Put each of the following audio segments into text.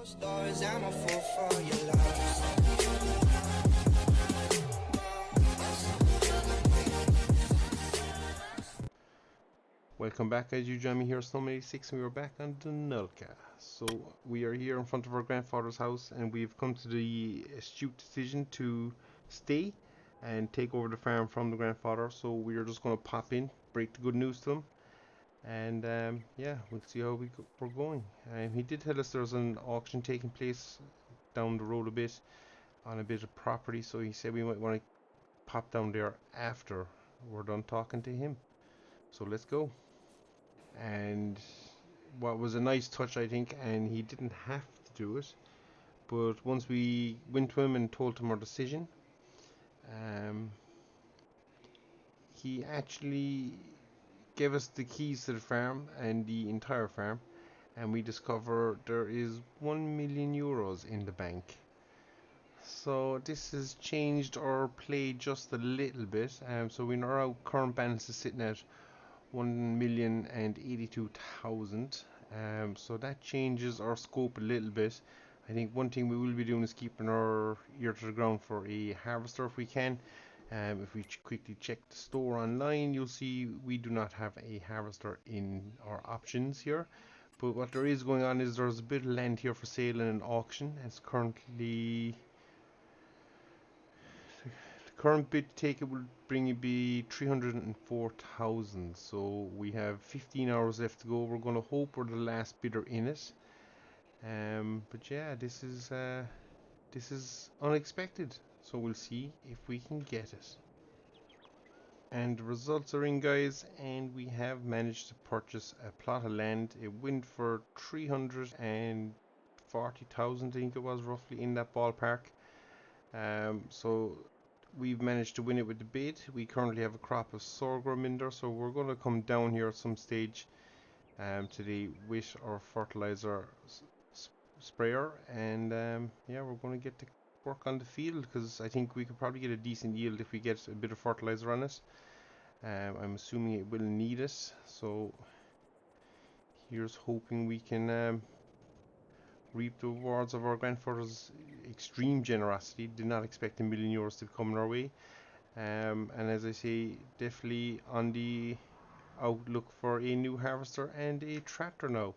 Stories, I'm a fool for your love. Welcome back, guys. You join me here, Snowman86, and we are back on Dunalka. So we are here in front of our grandfather's house, and we've come to the astute decision to stay and take over the farm from the grandfather. So we are just going to pop in, break the good news to him, and yeah, we'll see how we're going. He did tell us there's an auction taking place down the road a bit on a bit of property, so he said we might want to pop down there after we're done talking to him. So let's go. And what was a nice touch, I think, and he didn't have to do it, but once we went to him and told him our decision, um, he actually gave us the keys to the farm and the entire farm, and we discover there is €1 million in the bank. So this has changed our play just a little bit. So we know our current balance is sitting at 1,082,000. So that changes our scope a little bit. I think one thing we will be doing is keeping our ear to the ground for a harvester if we can. If we quickly check the store online, you'll see we do not have a harvester in our options here. But what there is going on is there's a bit of land here for sale in an auction. It's currently current bid to take it will bring you be 304,000. So we have 15 hours left to go. We're going to hope we're the last bidder in it. But yeah, this is unexpected. So we'll see if we can get it. And the results are in, guys, and we have managed to purchase a plot of land. It went for 340,000, I think it was, roughly in that ballpark. So we've managed to win it with the bid. We currently have a crop of sorghum in there, so we're going to come down here at some stage today with our fertilizer sprayer, and yeah, we're going to get to work on the field, because I think we could probably get a decent yield if we get a bit of fertilizer on it. I'm assuming it will need it, so here's hoping we can reap the rewards of our grandfather's extreme generosity. Did not expect €1 million to come our way. And as I say, definitely on the outlook for a new harvester and a tractor now.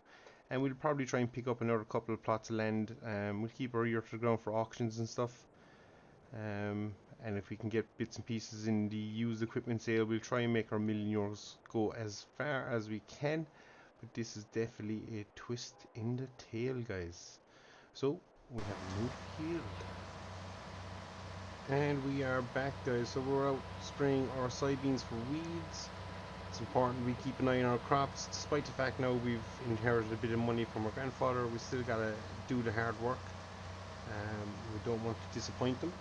And we'll probably try and pick up another couple of plots of land. We'll keep our ear to the ground for auctions and stuff. And if we can get bits and pieces in the used equipment sale, we'll try and make our €1 million go as far as we can. But this is definitely a twist in the tail, guys. So we have a new field. And we are back, guys. So we're out spraying our soybeans for weeds. It's important we keep an eye on our crops. Despite the fact now we've inherited a bit of money from our grandfather, we still gotta do the hard work. We don't want to disappoint them.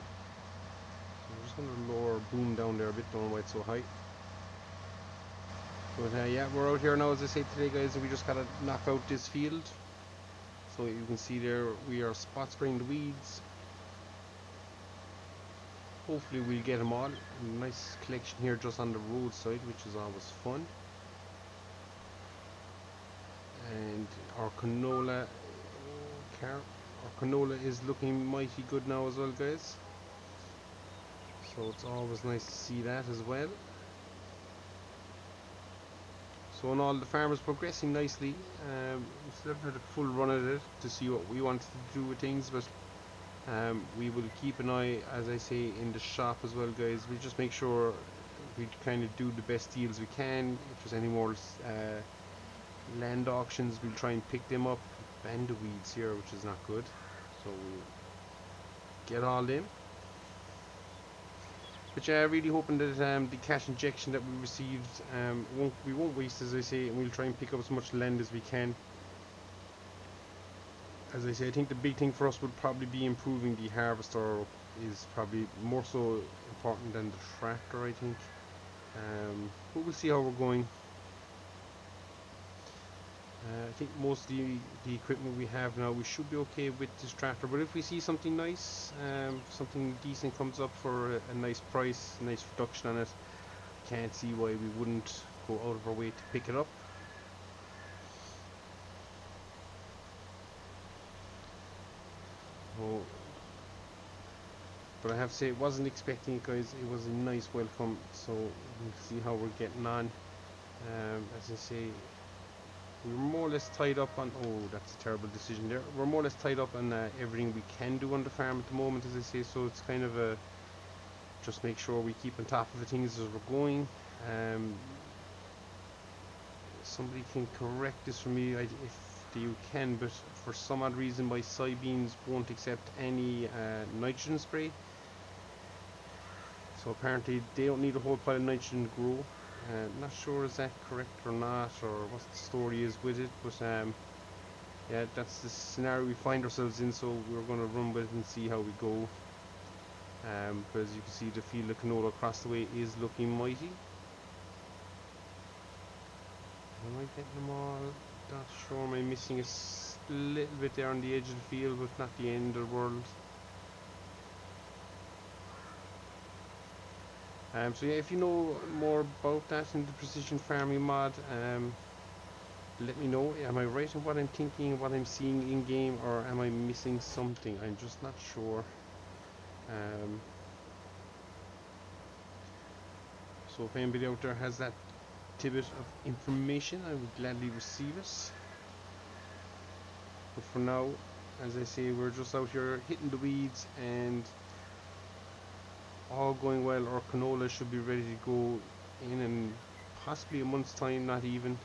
So we're just gonna lower our boom down there a bit, don't know why it's so high. But yeah, we're out here now, as I say today, guys, and we just gotta knock out this field. So you can see there we are spot spraying the weeds. Hopefully we'll get them all. A nice collection here just on the roadside, which is always fun. And our canola is looking mighty good now as well, guys. So it's always nice to see that as well. So in all, the farm is progressing nicely. We still haven't had a full run at it to see what we wanted to do with things, but we will keep an eye, as I say, in the shop as well, guys. We just make sure we kind of do the best deals we can. If there's any more land auctions, we'll try and pick them up. And the weeds here, which is not good, so we'll get all in. But yeah, really hoping that the cash injection that we received we won't waste, as I say, and we'll try and pick up as much land as we can. As I say, I think the big thing for us would probably be improving the harvester. Is probably more so important than the tractor, I think. But we'll see how we're going. I think most of the equipment we have now, we should be okay with this tractor. But if we see something nice, something decent comes up for a nice price, a nice reduction on it, can't see why we wouldn't go out of our way to pick it up. So, but I have to say, it wasn't expecting it, guys. It was a nice welcome. So we'll see how we're getting on. As I say, we're more or less tied up on. Oh, that's a terrible decision there. We're more or less tied up on everything we can do on the farm at the moment, as I say. So it's kind of a just make sure we keep on top of the things as we're going. Somebody can correct this for me if you can, but for some odd reason my soybeans won't accept any nitrogen spray. So apparently they don't need a whole pile of nitrogen to grow. Not sure is that correct or not, or what the story is with it, but yeah, that's the scenario we find ourselves in, so we're going to run with it and see how we go. But as you can see, the field of canola across the way is looking mighty. Am I getting them all? Not sure. Am I missing a little bit there on the edge of the field, but not the end of the world. So yeah, if you know more about that in the precision farming mod, let me know. Am I right in what I'm thinking, what I'm seeing in game, or am I missing something? I'm just not sure. So if anybody out there has that tidbit of information, I would gladly receive it. But for now, as I say, we're just out here hitting the weeds, and all going well, our canola should be ready to go in possibly a month's time, not even.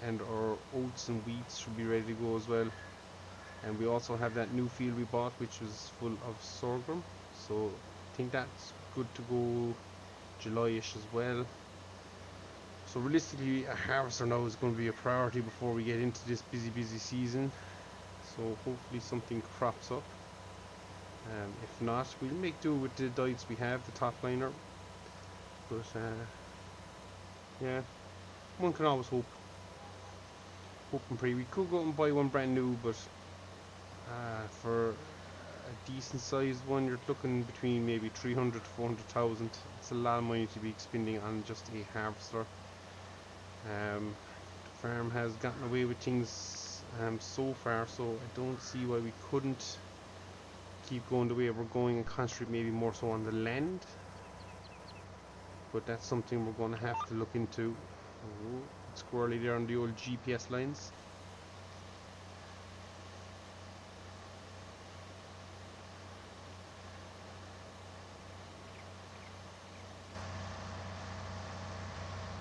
And our oats and wheats should be ready to go as well. And we also have that new field we bought, which was full of sorghum, so I think that's good to go July-ish as well. So realistically, a harvester now is going to be a priority before we get into this busy season. So hopefully something crops up. If not, we'll make do with the diets we have, the top liner. But yeah, one can always hope. Hope and pray. We could go out and buy one brand new, but for a decent sized one, you're looking between maybe 300 to 400,000. It's a lot of money to be expending on just a harvester. The farm has gotten away with things so far, so I don't see why we couldn't keep going the way we're going and concentrate maybe more so on the land. But that's something we're going to have to look into. Oh, it's squirrely there on the old GPS lines.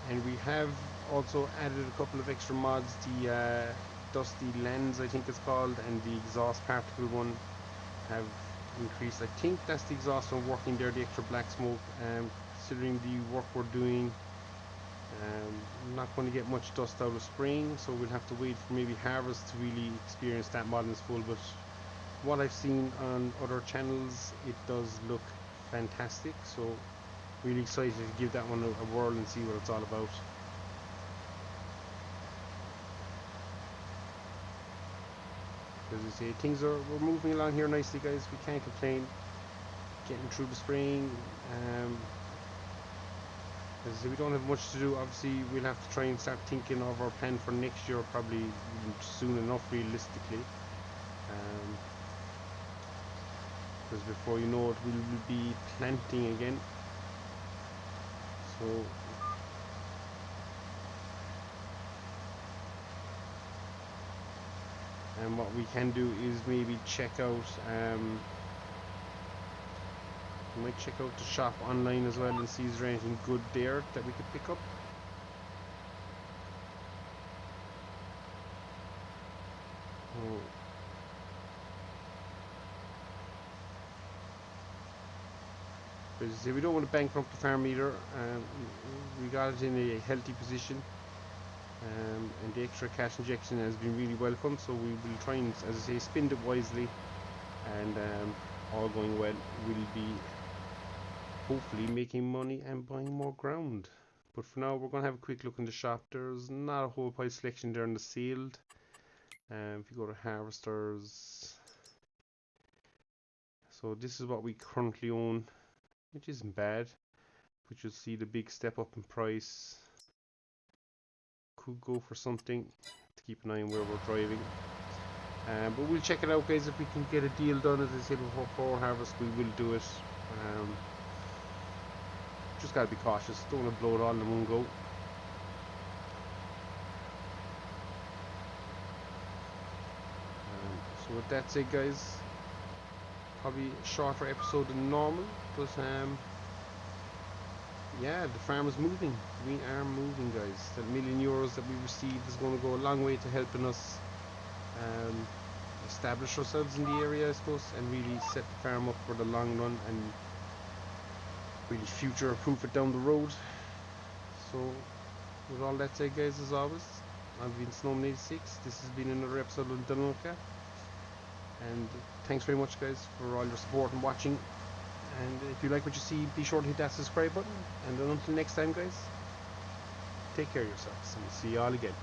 And we have also added a couple of extra mods, the dusty lens I think it's called, and the exhaust particle one have increased. I think that's the exhaust one working there, the extra black smoke. Considering the work we're doing, I'm not going to get much dust out of spraying, so we'll have to wait for maybe harvest to really experience that mod in its full. But what I've seen on other channels, it does look fantastic, so really excited to give that one a whirl and see what it's all about. As I say, we're moving along here nicely, guys. We can't complain. Getting through the spraying. As I say, we don't have much to do. Obviously, we'll have to try and start thinking of our plan for next year, probably soon enough, realistically. Because before you know it, we will be planting again. So and what we can do is maybe check out we might check out the shop online as well and see is there anything good there that we could pick up. Oh. But as I say, we don't want to bankrupt the farm either. We got it in a healthy position. And the extra cash injection has been really welcome, so we will try and, as I say, spend it wisely, and all going well, we'll be hopefully making money and buying more ground. But for now, we're going to have a quick look in the shop. There's not a whole pile selection there in the sealed. If you go to harvesters, so this is what we currently own, which isn't bad, but you'll see the big step up in price. Could go for something to keep an eye on where we're driving. But we'll check it out, guys. If we can get a deal done, as I said before harvest, we will do it. Just gotta be cautious. Don't want to blow it all in one go. So with that said, guys, probably a shorter episode than normal, but yeah, the farm is moving. We are moving, guys. That €1,000,000 that we received is going to go a long way to helping us establish ourselves in the area, I suppose, and really set the farm up for the long run and really future proof it down the road. So with all that said, guys, as always, I've been Snowman86. This has been another episode of Dunalka, and thanks very much, guys, for all your support and watching. And if you like what you see, be sure to hit that subscribe button. And then until next time, guys, take care of yourselves, and we'll see you all again.